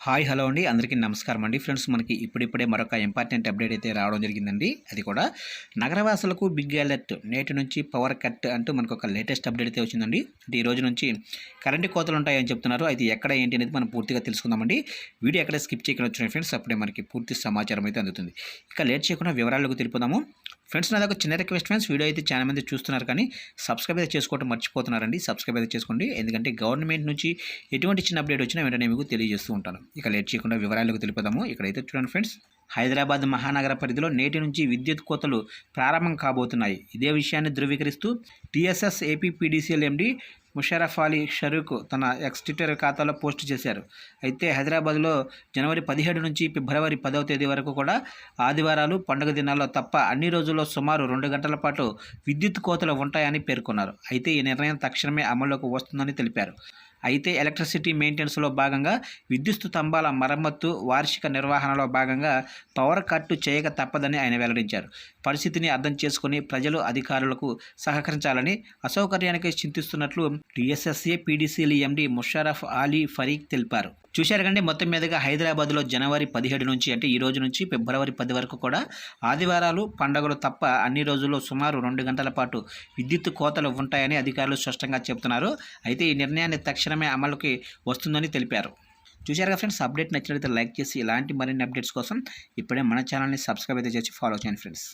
Hi hello అండి అందరికీ నమస్కారం అండి ఫ్రెండ్స్ మనకి ఇప్పుడిప్పుడే మరొక ఇంపార్టెంట్ అప్డేట్ అయితే రావడం జరిగిందండి. అది కూడా నగరవాసులకు బిగ్ అలర్ట్ నేటి నుంచి పవర్ కట్ అంటూ మనకు ఒక లేటెస్ట్ అప్డేట్ అయితే వచ్చిందండి. అంటే ఈ రోజు నుంచి కరెంటు కోతలు ఉంటాయని చెప్తున్నారు. అయితే ఎక్కడ ఏంటి అనేది మనం పూర్తిగా తెలుసుకుందామండి. వీడియో ఎక్కడ స్కిప్ చేయకుండా వచ్చిన ఫ్రెండ్స్ అప్పుడే మనకి పూర్తి సమాచారం అయితే అందుతుంది. ఇక లేట్ చేయకుండా వివరాలకు తెలిపోదాము. ఫ్రెండ్స్ నాది ఒక చిన్న రిక్వెస్ట్ ఫ్రెండ్స్, వీడియో అయితే చాలా మంది చూస్తున్నారు కానీ సబ్స్క్రైబ్ అయితే చేసుకోవడం మర్చిపోతున్నారండి. సబ్స్క్రైబ్ అయితే చేసుకోండి, ఎందుకంటే గవర్నమెంట్ నుంచి ఎటువంటి చిన్న అప్డేట్ వచ్చినా వెంటనే మీకు తెలియజేస్తూ ఉంటాను. ఇక లేట్ చేయకుండా వివరాలకు తెలిపోదాము. ఇక్కడైతే చూడండి ఫ్రెండ్స్, హైదరాబాద్ మహానగర పరిధిలో నేటి నుంచి విద్యుత్ కోతలు ప్రారంభం కాబోతున్నాయి. ఇదే విషయాన్ని ధృవీకరిస్తూ TSS APPDCL MD Musharraf Ali Sharukh తన ఎక్స్ ట్విట్టర్ ఖాతాలో పోస్ట్ చేశారు. అయితే హైదరాబాద్లో జనవరి 17 నుంచి ఫిబ్రవరి 10వ తేదీ వరకు కూడా ఆదివారాలు, పండుగ దినాల్లో తప్ప అన్ని రోజుల్లో సుమారు 2 గంటల పాటు విద్యుత్ కోతలు ఉంటాయని పేర్కొన్నారు. అయితే ఈ నిర్ణయం తక్షణమే అమల్లోకి వస్తుందని తెలిపారు. అయితే ఎలక్ట్రిసిటీ మెయింటెనెన్స్లో భాగంగా విద్యుత్ స్తంభాల మరమ్మత్తు, వార్షిక నిర్వహణలో భాగంగా పవర్ కట్ చేయక తప్పదని ఆయన వెల్లడించారు. పరిస్థితిని అర్థం చేసుకుని ప్రజలు అధికారులకు సహకరించాలని అసౌకర్యానికి చింతిస్తున్నట్లు టీఎస్ఎస్ఏ పీడీసీఎల్ ఎండీ ముషరఫ్ అలీ ఫరీక్ తెలిపారు. చూశారు కండి, మొత్తం మీదుగా హైదరాబాద్లో జనవరి 17 నుంచి అంటే ఈ రోజు నుంచి ఫిబ్రవరి 10 వరకు కూడా ఆదివారాలు, పండుగలు తప్ప అన్ని రోజుల్లో సుమారు 2 గంటల పాటు విద్యుత్ కోతలు ఉంటాయని అధికారులు స్పష్టంగా చెబుతున్నారు. అయితే ఈ నిర్ణయాన్ని తక్షణమే అమలుకి వస్తుందని తెలిపారు. చూశారుగా ఫ్రెండ్స్, అప్డేట్ నచ్చినట్లయితే లైక్ చేసి ఇలాంటి మరిన్ని అప్డేట్స్ కోసం ఇప్పుడే మన ఛానల్ని సబ్స్క్రైబ్ అయితే చేసి ఫాలో చేయండి ఫ్రెండ్స్.